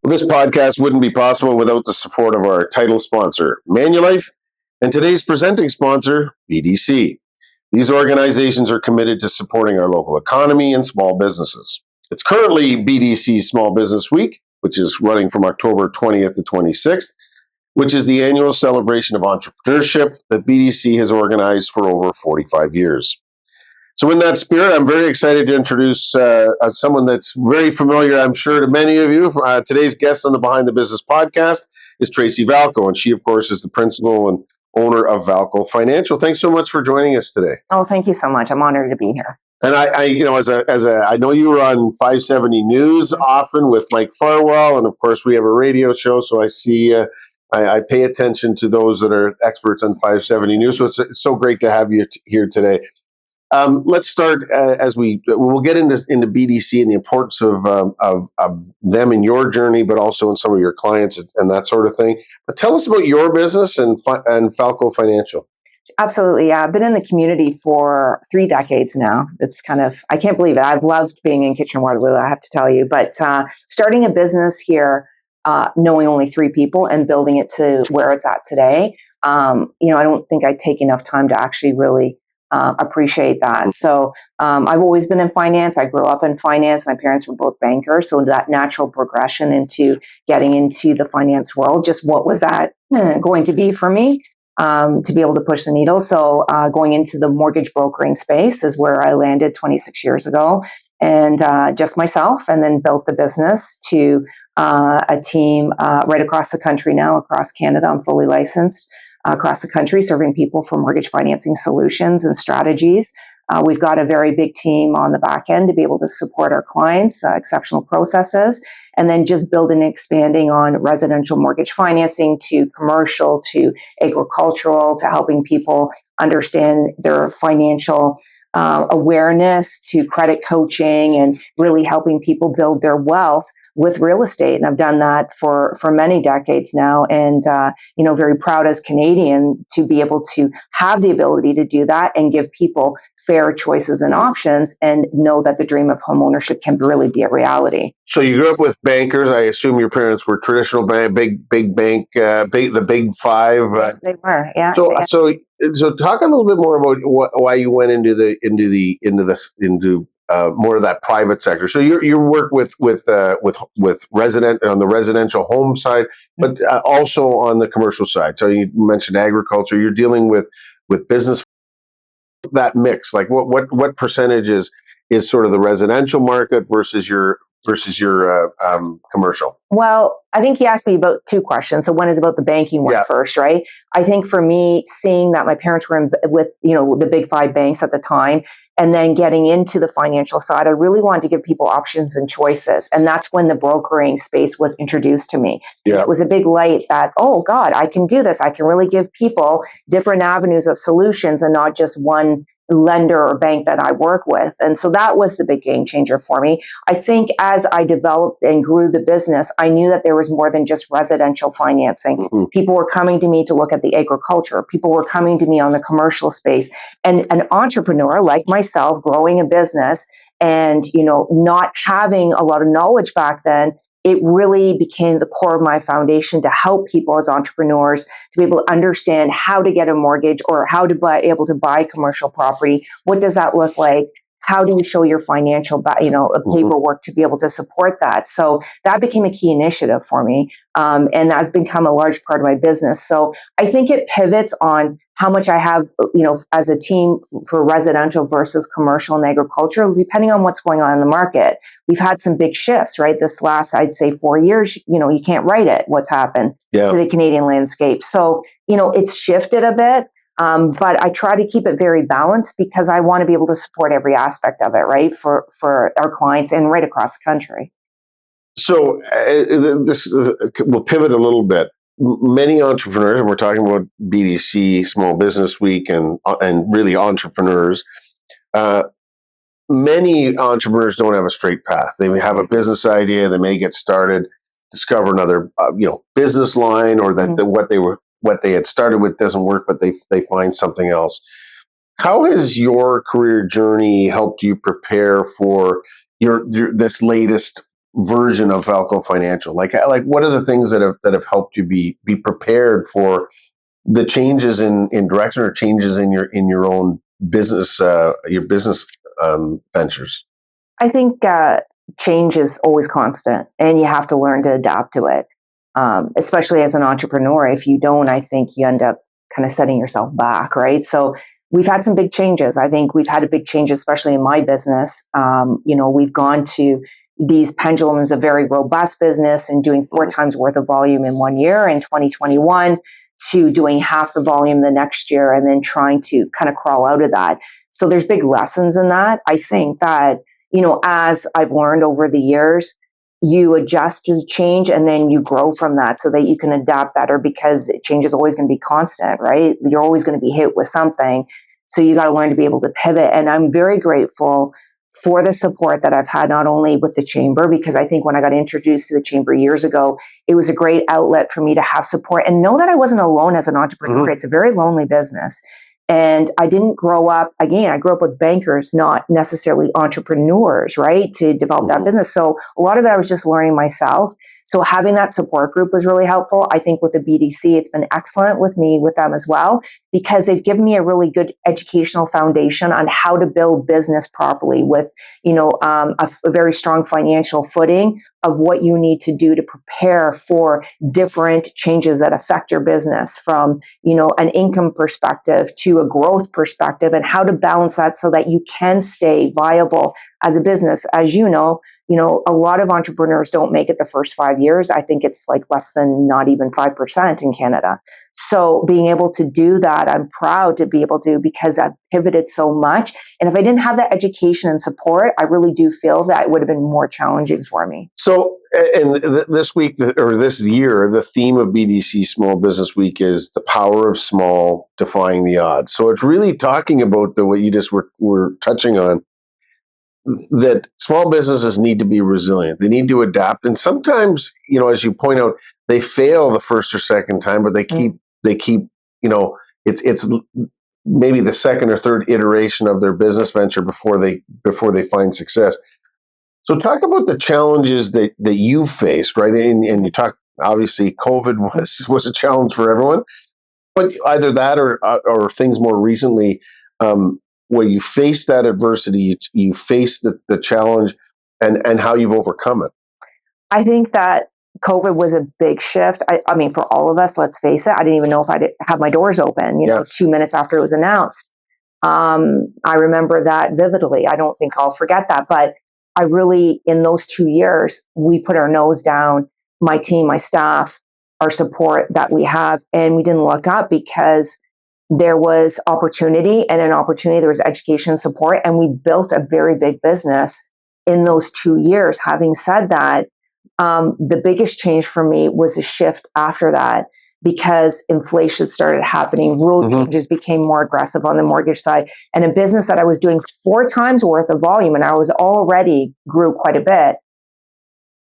This podcast wouldn't be possible without the support of our title sponsor, Manulife, and today's presenting sponsor, BDC. These organizations are committed to supporting our local economy and small businesses. It's currently BDC Small Business Week, which is running from October 20th to 26th, which is the annual celebration of entrepreneurship that BDC has organized for over 45 years. So in that spirit, I'm very excited to introduce someone that's very familiar, I'm sure, to many of you. Today's guest on the Behind the Business podcast is Tracy Valko, and she, of course, is the principal and owner of Valko Financial. Thanks so much for joining us today. Oh, thank you so much. I'm honored to be here. And I know you were on 570 News often with Mike Farwell, and of course we have a radio show, so I see I pay attention to those that are experts on 570 News. So it's so great to have you here today. Let's start we'll get into BDC and the importance of them in your journey, but also in some of your clients and that sort of thing. But tell us about your business and Valko Financial. Absolutely. Yeah. I've been in the community for 3 decades now. It's I can't believe it. I've loved being in Kitchener-Waterloo, I have to tell you. But starting a business here, knowing only 3 people and building it to where it's at today, I don't think I take enough time to actually really appreciate that. So I've always been in finance. I grew up in finance. My parents were both bankers. So that natural progression into getting into the finance world, just what was that going to be for me to be able to push the needle? So going into the mortgage brokering space is where I landed 26 years ago, and just myself, and then built the business to a team right across the country now, across Canada. I'm fully licensed across the country, serving people for mortgage financing solutions and strategies. We've got a very big team on the back end to be able to support our clients, exceptional processes, and then just building and expanding on residential mortgage financing to commercial to agricultural to helping people understand their financial awareness to credit coaching and really helping people build their wealth with real estate. And I've done that for many decades now. And, very proud as Canadian to be able to have the ability to do that and give people fair choices and options and know that the dream of home ownership can really be a reality. So you grew up with bankers. I assume your parents were traditional bank, big bank, the big 5. They were, yeah. So talk a little bit more about why you went into more of that private sector. So you work with resident on the residential home side, but also on the commercial side. So you mentioned agriculture. You're dealing with business. That mix, like what percentage is sort of the residential market versus your commercial? Well, I think you asked me about 2 questions. So one is about the banking work first, right? I think for me, seeing that my parents were with the big 5 banks at the time, and then getting into the financial side, I really wanted to give people options and choices. And that's when the brokering space was introduced to me. Yeah. It was a big light that, oh God, I can do this. I can really give people different avenues of solutions and not just one lender or bank that I work with. And so that was the big game changer for me. I think as I developed and grew the business, I knew that there was more than just residential financing. Mm-hmm. People were coming to me to look at the agriculture. People were coming to me on the commercial space. And an entrepreneur like myself, growing a business and, not having a lot of knowledge back then, it really became the core of my foundation to help people as entrepreneurs to be able to understand how to get a mortgage or how to able to buy commercial property. What does that look like? How do you show your financial, paperwork to be able to support that? So that became a key initiative for me. And that's become a large part of my business. So I think it pivots on how much I have, as a team for residential versus commercial and agricultural, depending on what's going on in the market. We've had some big shifts, right? This last, I'd say 4 years, you can't write it, what's happened to the Canadian landscape. So, it's shifted a bit. But I try to keep it very balanced because I want to be able to support every aspect of it, right, for our clients and right across the country. So we'll pivot a little bit. Many entrepreneurs, and we're talking about BDC, Small Business Week, and really entrepreneurs. Many entrepreneurs don't have a straight path. They may have a business idea. They may get started, discover another business line, or that what they had started with doesn't work, but they find something else. How has your career journey helped you prepare for your this latest version of Valko Financial? Like what are the things that have helped you be prepared for the changes in direction or changes in your own business, ventures? I think change is always constant, and you have to learn to adapt to it. Especially as an entrepreneur, if you don't, I think you end up kind of setting yourself back, right? So we've had some big changes. I think we've had a big change, especially in my business. We've gone to these pendulums, a very robust business, and doing 4 times worth of volume in 1 year in 2021 to doing half the volume the next year, and then trying to kind of crawl out of that. So there's big lessons in that. I think that, as I've learned over the years, you adjust to change and then you grow from that so that you can adapt better, because change is always going to be constant, right? You're always going to be hit with something. So you got to learn to be able to pivot. And I'm very grateful for the support that I've had, not only with the chamber, because I think when I got introduced to the chamber years ago, it was a great outlet for me to have support and know that I wasn't alone as an entrepreneur. Mm-hmm. It's a very lonely business. And I didn't grow up, again, I grew up with bankers, not necessarily entrepreneurs, right, to develop that business. So a lot of it I was just learning myself. So having that support group was really helpful. I think with the BDC, it's been excellent with me, with them as well, because they've given me a really good educational foundation on how to build business properly with, a very strong financial footing of what you need to do to prepare for different changes that affect your business, from, an income perspective to a growth perspective, and how to balance that so that you can stay viable as a business. As a lot of entrepreneurs don't make it the first 5 years. I think it's like less than not even 5% in Canada. So being able to do that, I'm proud to be able to, because I've pivoted so much. And if I didn't have that education and support, I really do feel that it would have been more challenging for me. So, and this week or this year, the theme of BDC Small Business Week is the power of small, defying the odds. So it's really talking about what you just were touching on, that small businesses need to be resilient. They need to adapt. And sometimes, as you point out, they fail the first or second time, but they keep, it's maybe the second or third iteration of their business venture before they find success. So talk about the challenges that you've faced, right? And you talk, obviously COVID was a challenge for everyone, but either that or things more recently, where you face that adversity, you face the challenge, and how you've overcome it. I think that COVID was a big shift. I mean, for all of us, let's face it, I didn't even know if I'd have my doors open, 2 minutes after it was announced. I remember that vividly. I don't think I'll forget that. But I really, in those 2 years, we put our nose down, my team, my staff, our support that we have, and we didn't look up, because there was opportunity, and in opportunity, there was education and support, and we built a very big business in those 2 years. Having said that, the biggest change for me was a shift after that, because inflation started happening. Rule changes became more aggressive on the mortgage side, and a business that I was doing 4 times worth of volume, and I was already grew quite a bit.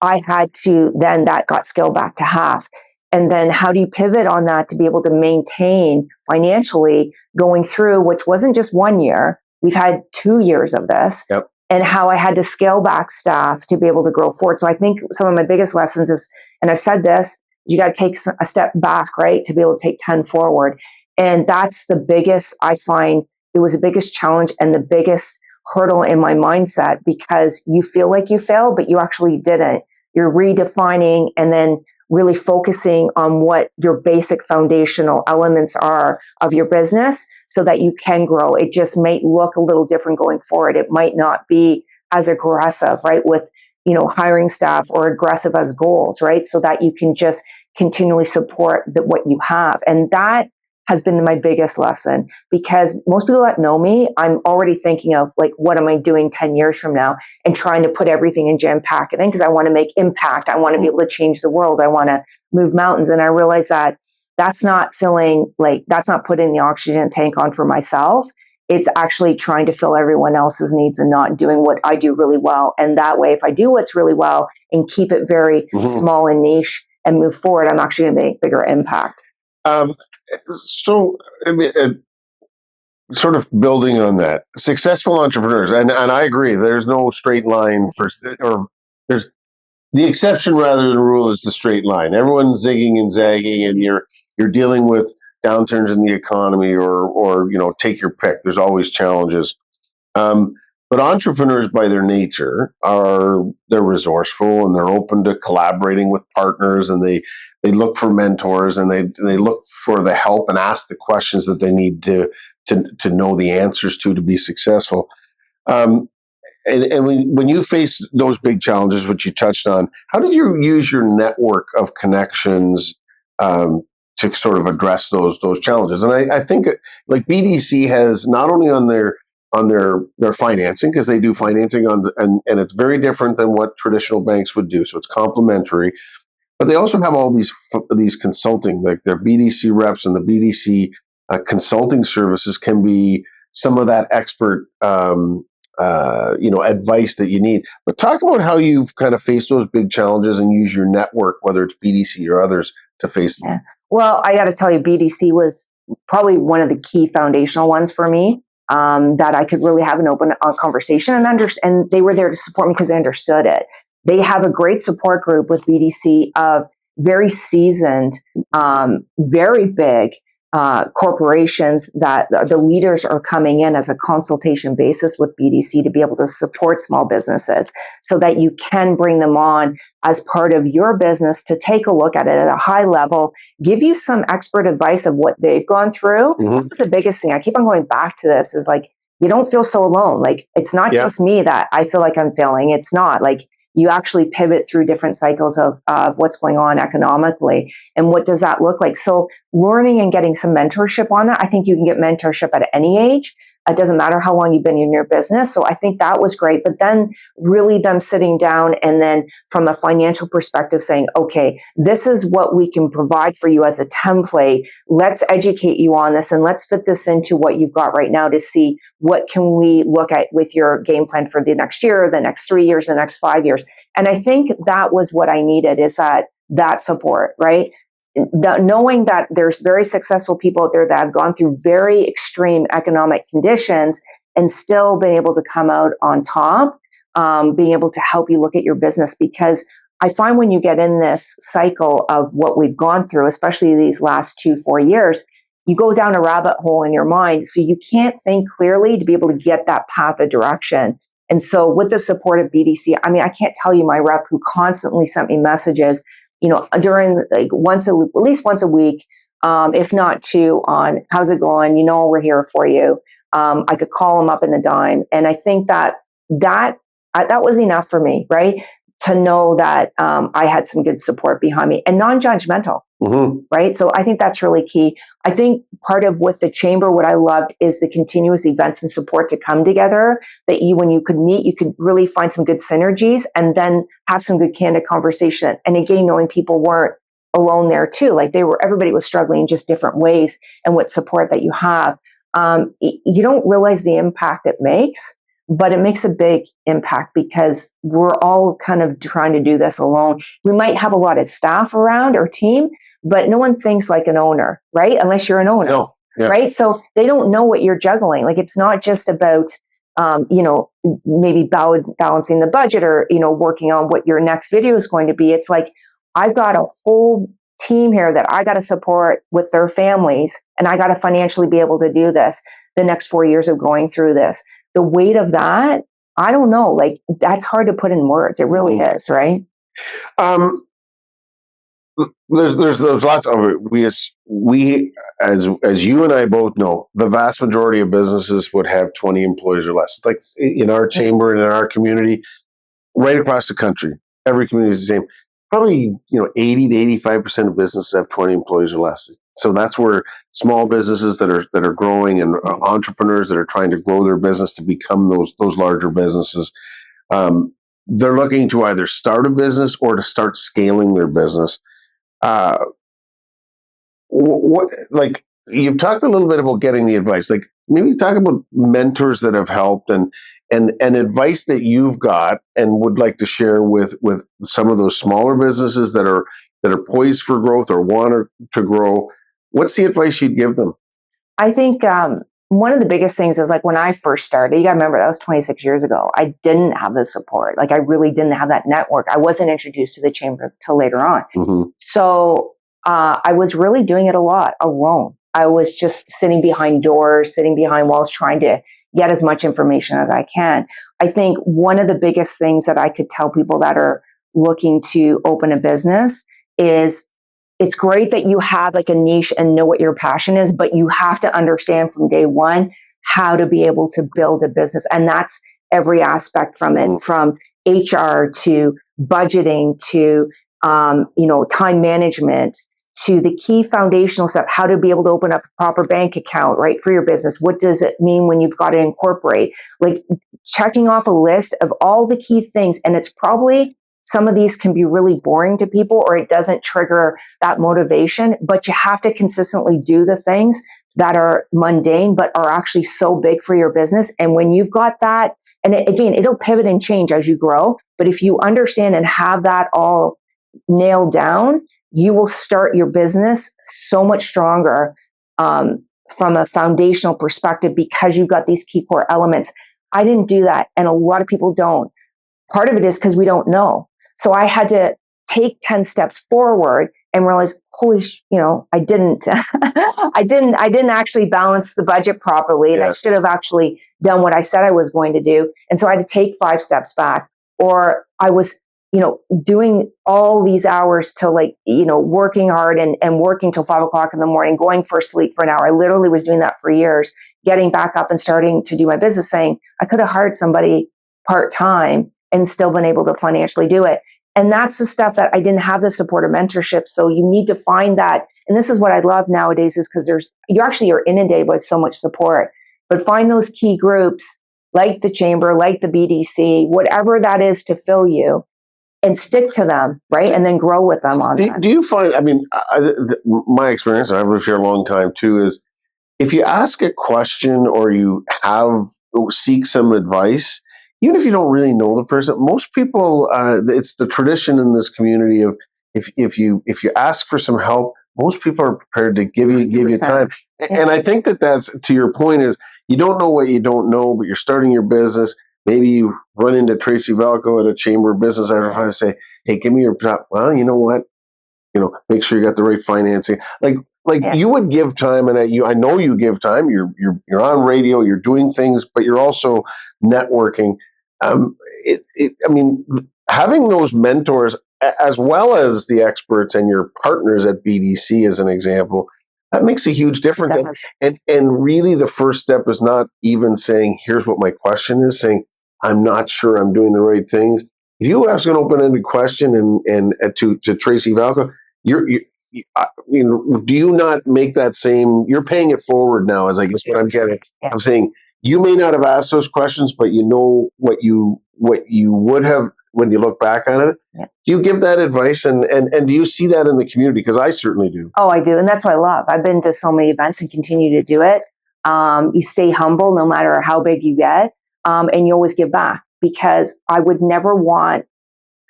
I had to, then that got scaled back to half. And then how do you pivot on that to be able to maintain financially going through, which wasn't just 1 year, we've had 2 years of this. Yep. And how I had to scale back staff to be able to grow forward. So I think some of my biggest lessons is, and I've said this, you got to take a step back, right, to be able to take 10 forward. And that's the biggest, I find, it was the biggest challenge and the biggest hurdle in my mindset, because you feel like you failed, but you actually didn't. You're redefining and then really focusing on what your basic foundational elements are of your business so that you can grow. It just might look a little different going forward. It might not be as aggressive, right, with, hiring staff, or aggressive as goals, right, so that you can just continually support what you have. And that has been my biggest lesson, because most people that know me, I'm already thinking of, like, what am I doing 10 years from now, and trying to put everything in jam packing, because I want to make impact. I want to be able to change the world. I want to move mountains. And I realize that that's not putting the oxygen tank on for myself. It's actually trying to fill everyone else's needs and not doing what I do really well. And that way, if I do what's really well and keep it very small and niche and move forward, I'm actually going to make bigger impact. So, I mean, sort of building on that, successful entrepreneurs, and I agree, there's no straight line or there's the exception rather than the rule is the straight line. Everyone's zigging and zagging, and you're dealing with downturns in the economy, or take your pick. There's always challenges. Um, but entrepreneurs, by their nature, they're resourceful, and they're open to collaborating with partners, and they look for mentors, and they look for the help and ask the questions that they need to know the answers to be successful. Um, and when you face those big challenges, which you touched on, how did you use your network of connections to sort of address those challenges? And I think like BDC has not only on their financing, because they do financing and it's very different than what traditional banks would do, so it's complementary. But they also have all these consulting, like their BDC reps and the BDC consulting services can be some of that expert advice that you need. But talk about how you've kind of faced those big challenges and use your network, whether it's BDC or others, to face them. Yeah. Well, I got to tell you, BDC was probably one of the key foundational ones for me, that I could really have an open conversation and they were there to support me because they understood it. They have a great support group with BDC of very seasoned, very big corporations that the leaders are coming in as a consultation basis with BDC to be able to support small businesses so that you can bring them on as part of your business to take a look at it at a high level, give you some expert advice of what they've gone through. Mm-hmm. That's the biggest thing. I keep on going back to this is like, you don't feel so alone. Like, it's not just me that I feel like I'm failing. It's not like you actually pivot through different cycles of what's going on economically and what does that look like. So learning and getting some mentorship on that, I think you can get mentorship at any age. It doesn't matter how long you've been in your business. So I think that was great. But then really them sitting down and then from a financial perspective saying, okay, this is what we can provide for you as a template. Let's educate you on this and let's fit this into what you've got right now to see what can we look at with your game plan for the next year, the next 3 years, the next 5 years. And I think that was what I needed, is that support, right? Knowing that there's very successful people out there that have gone through very extreme economic conditions and still been able to come out on top, being able to help you look at your business. Because I find when you get in this cycle of what we've gone through, especially these last 2-4 years, you go down a rabbit hole in your mind. So you can't think clearly to be able to get that path of direction. And so with the support of BDC, I mean, I can't tell you my rep who constantly sent me messages, during like at least once a week, if not two, on how's it going? We're here for you. I could call them up in a dime. And I think that was enough for me, right? To know that I had some good support behind me and non-judgmental, right? So I think that's really key. I think part of with the chamber, what I loved is the continuous events and support to come together, that when you could meet, you could really find some good synergies and then have some good candid conversation. And again, knowing people weren't alone there too. Like everybody was struggling in just different ways, and what support that you have. You don't realize the impact it makes, but it makes a big impact because we're all kind of trying to do this alone. We might have a lot of staff around or team, but no one thinks like an owner, right? Unless you're an owner, No. Yeah. right? So they don't know what you're juggling. Like, it's not just about, maybe balancing the budget or, working on what your next video is going to be. It's like, I've got a whole team here that I got to support with their families, and I got to financially be able to do this the next 4 years of going through this. The weight of that, I don't know, like, that's hard to put in words. It really is, right? There's lots of it. We as you and I both know, the vast majority of businesses would have 20 employees or less. It's like in our chamber and in our community, right across the country, every community is the same. Probably 80 to 85% of businesses have 20 employees or less. So that's where small businesses that are growing and entrepreneurs that are trying to grow their business to become those larger businesses, they're looking to either start a business or to start scaling their business. Like, you've talked a little bit about getting the advice. Like, maybe talk about mentors that have helped and advice that you've got and would like to share with some of those smaller businesses that are poised for growth or want to grow. What's the advice you'd give them? I think one of the biggest things is like when I first started, you got to remember that was 26 years ago. I didn't have the support. Like I really didn't have that network. I wasn't introduced to the chamber till later on. Mm-hmm. So I was really doing it a lot alone. I was just sitting behind doors, sitting behind walls, trying to get as much information as I can. I think one of the biggest things that I could tell people that are looking to open a business is it's great that you have like a niche and know what your passion is, but you have to understand from day one how to be able to build a business. And that's every aspect from it, from HR to budgeting to, time management to the key foundational stuff, how to be able to open up a proper bank account, right, for your business. What does it mean when you've got to incorporate? Like checking off a list of all the key things. And it's probably, some of these can be really boring to people or it doesn't trigger that motivation, but you have to consistently do the things that are mundane, but are actually so big for your business. And when you've got that, and again, it'll pivot and change as you grow. But if you understand and have that all nailed down, you will start your business so much stronger from a foundational perspective because you've got these key core elements. I didn't do that. And a lot of people don't. Part of it is because we don't know. So I had to take 10 steps forward and realize, I didn't, I didn't actually balance the budget properly. And I should have actually done what I said I was going to do. And so I had to take 5 steps back, or I was, doing all these hours till working hard and working till 5 o'clock in the morning, going for sleep for an hour. I literally was doing that for years, getting back up and starting to do my business, saying I could have hired somebody part-time and still been able to financially do it. And that's the stuff that I didn't have the support or mentorship. So you need to find that. And this is what I love nowadays is because you're inundated with so much support, but find those key groups like the chamber, like the BDC, whatever that is to fill you and stick to them, right? And then grow with them on that. Do you find, my experience, and I've lived here a long time too, is if you ask a question or you seek some advice, even if you don't really know the person, most people, it's the tradition in this community of if you ask for some help, most people are prepared to give you time. And I think that's, to your point, is you don't know what you don't know, but you're starting your business. Maybe you run into Tracy Valko at a chamber of business and say, "Hey, give me your top." Well, you know what? Make sure you got the right financing. Like you would give time, and I know you give time. You're on radio, you're doing things, but you're also networking. Having those mentors as well as the experts and your partners at BDC, as an example, that makes a huge difference. And really, the first step is not even saying, "Here's what my question is," saying, "I'm not sure I'm doing the right things." If you ask an open-ended question and to Tracy Valko, do you not make that same? You're paying it forward now, as I guess what I'm getting. Yeah. I'm saying you may not have asked those questions, but you know what you would have when you look back on it. Yeah. Do you give that advice, and do you see that in the community? Because I certainly do. Oh, I do, and that's what I love. I've been to so many events and continue to do it. You stay humble no matter how big you get, and you always give back, because I would never want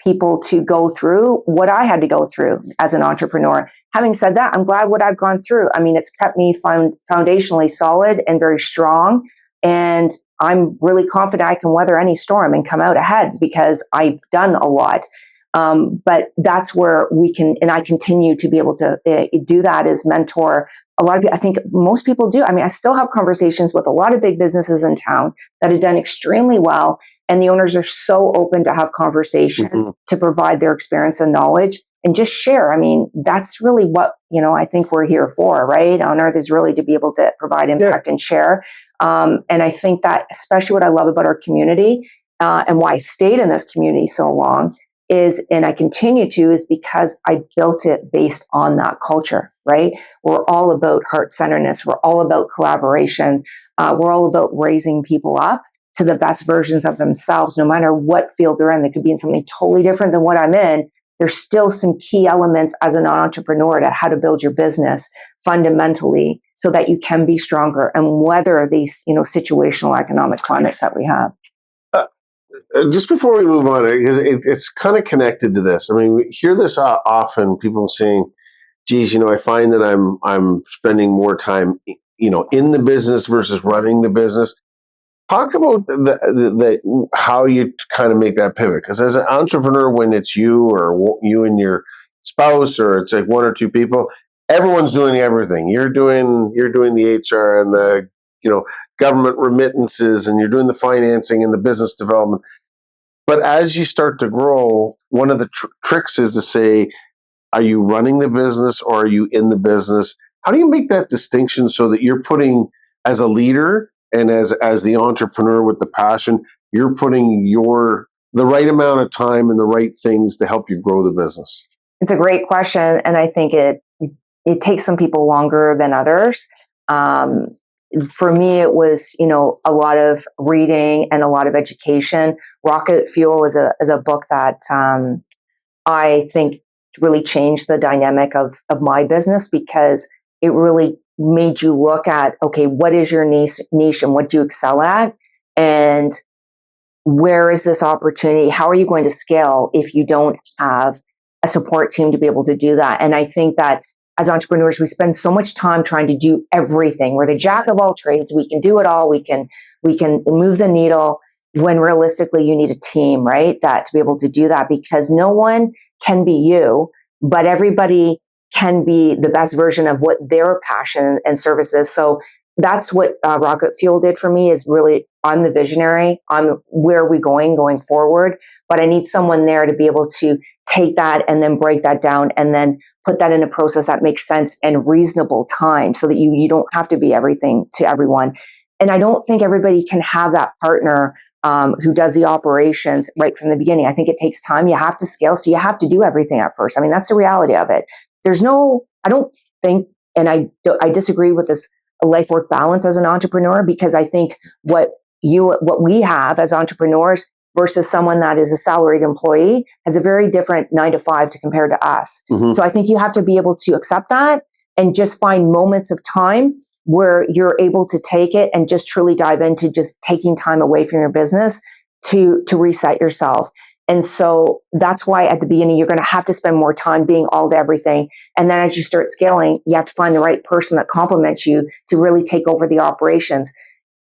people to go through what I had to go through as an entrepreneur. Having said that, I'm glad what I've gone through. I mean, it's kept me foundationally solid and very strong. And I'm really confident I can weather any storm and come out ahead because I've done a lot. But that's where we can, and I continue to be able to do that, is mentor a lot of people. I think most people do. I mean, I still have conversations with a lot of big businesses in town that have done extremely well. And the owners are so open to have conversation, to provide their experience and knowledge and just share. I mean, that's really what, I think we're here for, right? On earth is really to be able to provide impact and share. And I think that especially what I love about our community and why I stayed in this community so long is, and I continue to, is because I built it based on that culture, right? We're all about heart-centeredness. We're all about collaboration. We're all about raising people up to the best versions of themselves, no matter what field they're in. They could be in something totally different than what I'm in. There's still some key elements as an entrepreneur to how to build your business fundamentally so that you can be stronger and weather these, situational economic climates that we have. Just before we move on, because it's kind of connected to this. I mean, we hear this often, people saying, geez, I find that I'm spending more time in the business versus running the business. Talk about how you kind of make that pivot. Because as an entrepreneur, when it's you or you and your spouse, or it's like one or two people, everyone's doing everything. You're doing the HR and the government remittances, and you're doing the financing and the business development. But as you start to grow, one of the tricks is to say, are you running the business or are you in the business? How do you make that distinction so that you're putting, as a leader and as the entrepreneur with the passion, you're putting the right amount of time and the right things to help you grow the business? It's a great question, and I think it takes some people longer than others. For me, it was a lot of reading and a lot of education. Rocket Fuel is a book that I think really changed the dynamic of my business, because it really made you look at, okay, what is your niche and what do you excel at? And where is this opportunity? How are you going to scale if you don't have a support team to be able to do that? And I think that as entrepreneurs, we spend so much time trying to do everything. We're the jack of all trades. We can do it all. We can move the needle, when realistically you need a team, right? That to be able to do that, because no one can be you, but everybody can be the best version of what their passion and service is. So that's what Rocket Fuel did for me, is really, I'm the visionary. Where are we going forward? But I need someone there to be able to take that and then break that down and then put that in a process that makes sense and reasonable time, so that you don't have to be everything to everyone. And I don't think everybody can have that partner who does the operations right from the beginning. I think it takes time. You have to scale, so you have to do everything at first. I mean, that's the reality of it. I don't think, and I disagree with this life-work balance as an entrepreneur, because I think what we have as entrepreneurs versus someone that is a salaried employee has a very different 9 to 5 to compare to us. Mm-hmm. So I think you have to be able to accept that and just find moments of time where you're able to take it and just truly dive into just taking time away from your business to reset yourself. And so that's why at the beginning, you're going to have to spend more time being all to everything. And then as you start scaling, you have to find the right person that complements you to really take over the operations.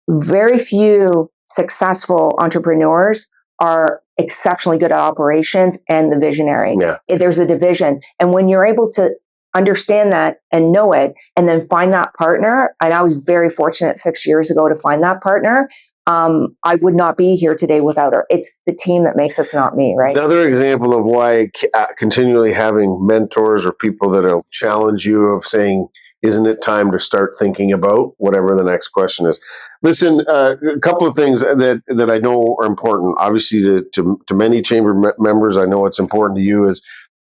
Very few successful entrepreneurs are exceptionally good at operations and the visionary. Yeah. There's a division. And when you're able to understand that and know it, and then find that partner, and I was very fortunate 6 years ago to find that partner, I would not be here today without her. It's the team that makes us, not me, right? Another example of why continually having mentors or people that will challenge you of saying, isn't it time to start thinking about whatever the next question is? Listen, a couple of things that I know are important. Obviously, to many chamber members, I know it's important to you, is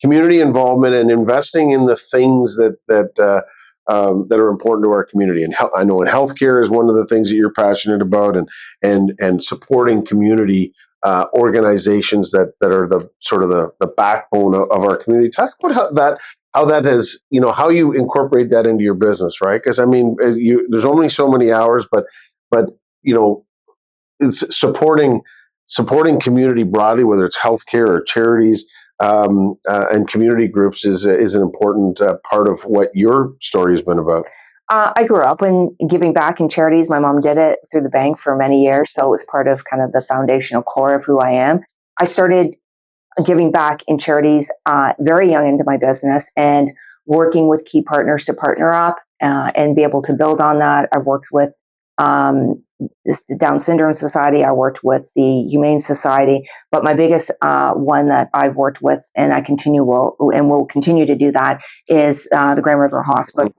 community involvement and investing in the things that are important to our community. And I know in healthcare is one of the things that you're passionate about, and supporting community organizations that are the sort of the backbone of our community. Talk about how that has, how you incorporate that into your business, right? Because I mean, there's only so many hours, but it's supporting community broadly, whether it's healthcare or charities. And community groups is an important part of what your story has been about. I grew up in giving back in charities. My mom did it through the bank for many years, so it was part of kind of the foundational core of who I am. I started giving back in charities very young into my business, and working with key partners to partner up and be able to build on that. I've worked with the Down Syndrome Society. I worked with the Humane Society, but my biggest one that I've worked with, and will continue to do that, is the Grand River Hospital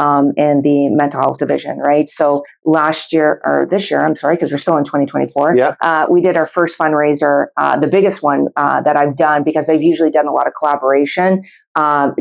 and the mental health division. Right. So this year, I'm sorry, because we're still in 2024. Yeah. We did our first fundraiser, the biggest one that I've done, because I've usually done a lot of collaboration,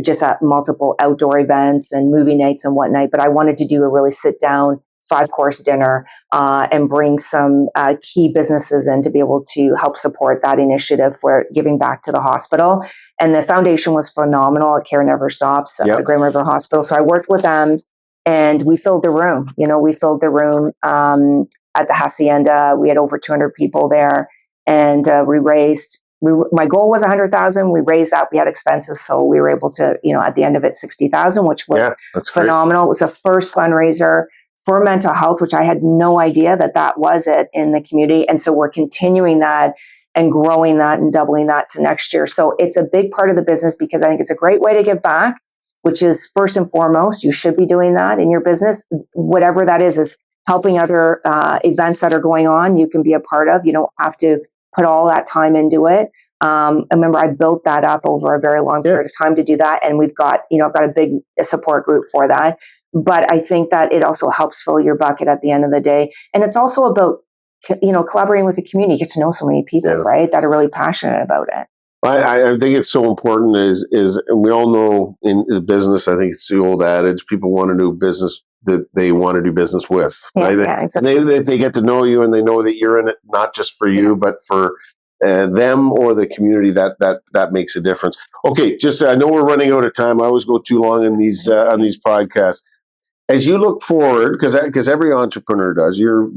just at multiple outdoor events and movie nights and whatnot. But I wanted to do a really sit down 5-course dinner and bring some key businesses in to be able to help support that initiative for giving back to the hospital. And the foundation was phenomenal. Care Never Stops at the Grand River Hospital. So I worked with them, and we filled the room. We filled the room at the Hacienda. We had over 200 people there, and we raised. My goal was 100,000. We raised that. We had expenses, so we were able to, at the end of it, 60,000, which was phenomenal. Great. It was the first fundraiser for mental health, which I had no idea that was it in the community. And so we're continuing that and growing that and doubling that to next year. So it's a big part of the business because I think it's a great way to give back, which is first and foremost, you should be doing that in your business. Whatever that is helping other events that are going on, you can be a part of. You don't have to put all that time into it. I remember I built that up over a very long period of time to do that. And we've got, I've got a big support group for that. But I think that it also helps fill your bucket at the end of the day. And it's also about, collaborating with the community. You get to know so many people, right, that are really passionate about it. I think it's so important is we all know in the business, I think it's the old adage, people want to do business that they want to do business with, right? Yeah, exactly. And they get to know you and they know that you're in it, not just for you, but for them or the community, that makes a difference. Okay. Just, I know we're running out of time. I always go too long in these, on these podcasts. As you look forward, because every entrepreneur does, you're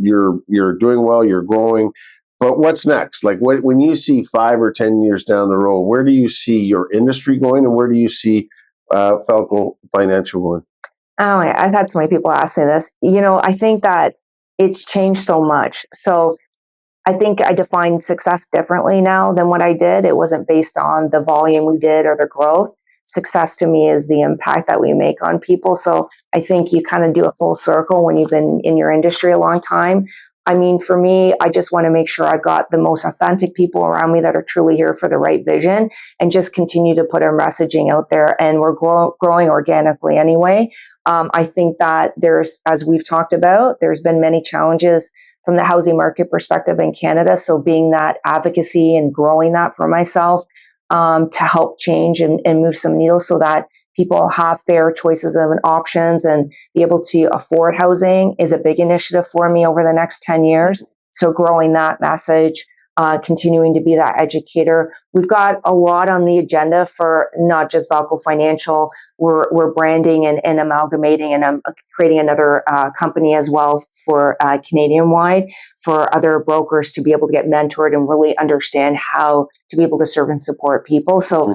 doing well, you're growing, but what's next? Like when you see 5 or 10 years down the road, where do you see your industry going, and where do you see Valko Financial going? Oh, I've had so many people ask me this. I think that it's changed so much. So I think I define success differently now than what I did. It wasn't based on the volume we did or the growth. Success to me is the impact that we make on people. So I think you kind of do a full circle when you've been in your industry a long time. I mean, for me, I just want to make sure I've got the most authentic people around me that are truly here for the right vision and just continue to put our messaging out there. And we're growing organically anyway. I think that as we've talked about, there's been many challenges from the housing market perspective in Canada. So being that advocacy and growing that for myself, to help change and move some needles so that people have fair choices of options and be able to afford housing is a big initiative for me over the next 10 years. So growing that message, continuing to be that educator. We've got a lot on the agenda for not just Valko Financial. We're branding and amalgamating, and I'm creating another company as well for Canadian-wide for other brokers to be able to get mentored and really understand how to be able to serve and support people. So,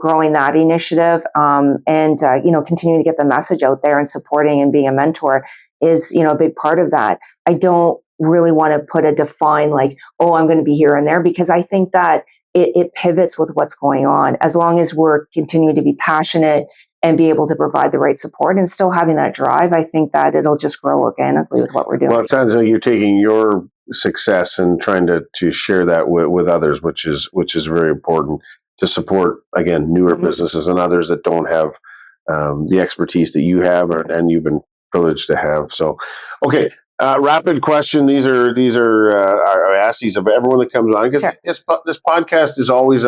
growing that initiative and continuing to get the message out there and supporting and being a mentor is, a big part of that. I don't really want to put a define like, oh, I'm going to be here and there, because I think that it pivots with what's going on. As long as we're continuing to be passionate and be able to provide the right support and still having that drive, I think that it'll just grow organically with what we're doing. Well, it sounds like you're taking your success and trying to share that with others, which is very important to support, again, newer businesses and others that don't have the expertise that you have and you've been privileged to have. So, okay. Rapid question. These are I ask these of everyone that comes on, because this podcast is always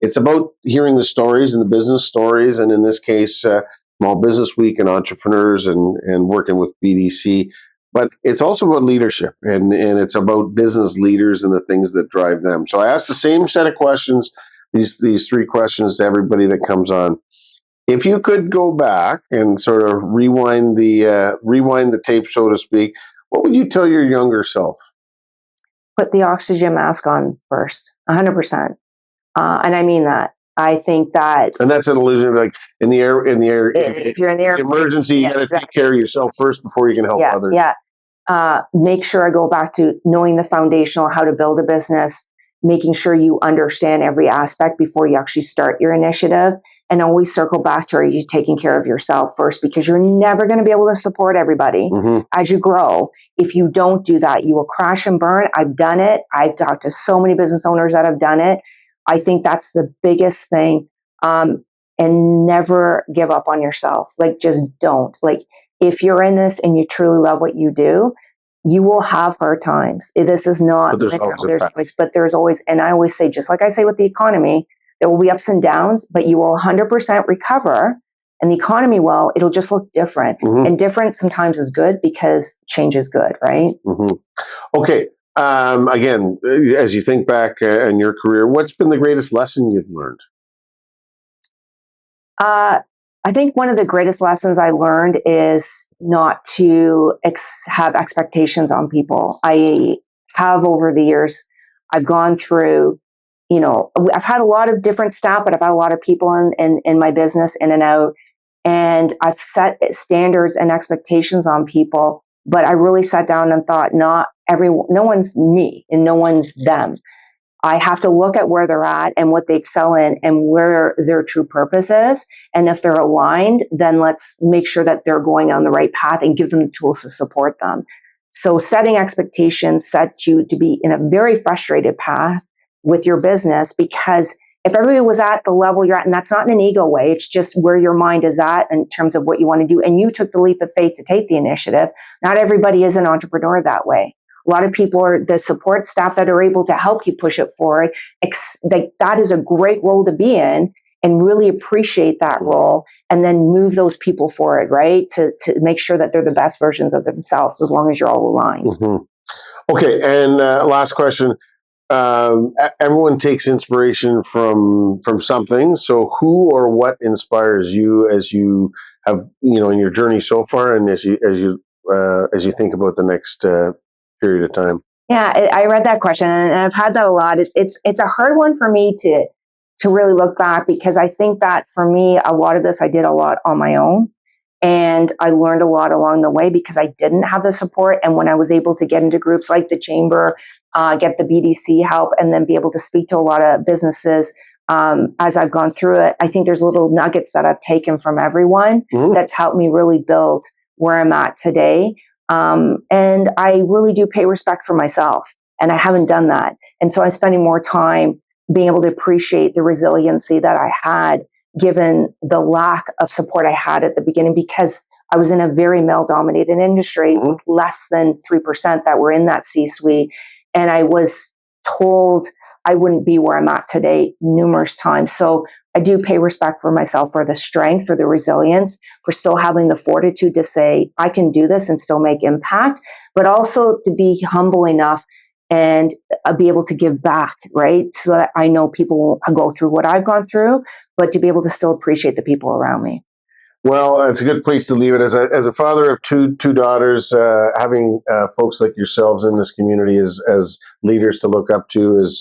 it's about hearing the stories and the business stories, and in this case, Small Business Week and entrepreneurs and working with BDC. But it's also about leadership, and it's about business leaders and the things that drive them. So I ask the same set of questions, these 3 questions to everybody that comes on. If you could go back and sort of rewind the tape, so to speak, what would you tell your younger self? Put the oxygen mask on first, 100%. And I mean that. I think that, and that's an illusion. Like in the air, if you're in the air, emergency, you got to take care of yourself first before you can help others. Yeah. Make sure I go back to knowing the foundational, how to build a business, making sure you understand every aspect before you actually start your initiative. And always circle back to, are you taking care of yourself first? Because you're never going to be able to support everybody as you grow. If you don't do that, you will crash and burn. I've done it. I've talked to so many business owners that have done it. I think that's the biggest thing. And never give up on yourself. Like, just don't. Like, if you're in this and you truly love what you do, you will have hard times. This is not, but there's always, and I always say, just like I say with the economy, there will be ups and downs, but you will 100% recover. And the economy will, it'll just look different. And different sometimes is good because change is good, right? Okay. Again, as you think back in your career, what's been the greatest lesson you've learned? I think one of the greatest lessons I learned is not to have expectations on people. I have over the years, I've gone through, I've had a lot of different staff, but I've had a lot of people in my business in and out. And I've set standards and expectations on people but I really sat down and thought, no one's me and no one's them. I have to look at where they're at and what they excel in and where their true purpose is. And if they're aligned, then let's make sure that they're going on the right path and give them the tools to support them. So setting expectations sets you to be in a very frustrated path with your business, because if everybody was at the level you're at, and that's not in an ego way, it's just where your mind is at in terms of what you want to do, and you took the leap of faith to take the initiative. Not everybody is an entrepreneur that way. A lot of people are the support staff that are able to help you push it forward. That is a great role to be in, and really appreciate that role, and then move those people forward, right? To make sure that they're the best versions of themselves, as long as you're all aligned. Okay, and last question. Everyone takes inspiration from something. So who or what inspires you as you have, in your journey so far, and as you think about the next period of time? Yeah, I read that question, and I've had that a lot. It's a hard one for me to really look back, because I think that for me, a lot of this I did a lot on my own. And I learned a lot along the way because I didn't have the support. And when I was able to get into groups like the Chamber, get the BDC help, and then be able to speak to a lot of businesses as I've gone through it, I think there's little nuggets that I've taken from everyone that's helped me really build where I'm at today. And I really do pay respect for myself, and I haven't done that. And so I'm spending more time being able to appreciate the resiliency that I had, given the lack of support I had at the beginning, because I was in a very male-dominated industry with less than 3% that were in that C-suite. And I was told I wouldn't be where I'm at today numerous times. So I do pay respect for myself, for the strength, for the resilience, for still having the fortitude to say, I can do this and still make impact, but also to be humble enough and be able to give back, right? So that I know people won't go through what I've gone through, but to be able to still appreciate the people around me. Well, it's a good place to leave it. As a father of two daughters, having folks like yourselves in this community as leaders to look up to is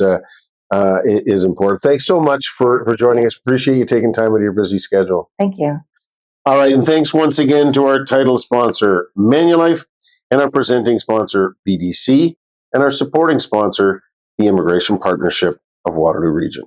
important. Thanks so much for joining us. Appreciate you taking time out of your busy schedule. Thank you. All right, and thanks once again to our title sponsor, Manulife, and our presenting sponsor, BDC, and our supporting sponsor, the Immigration Partnership of Waterloo Region.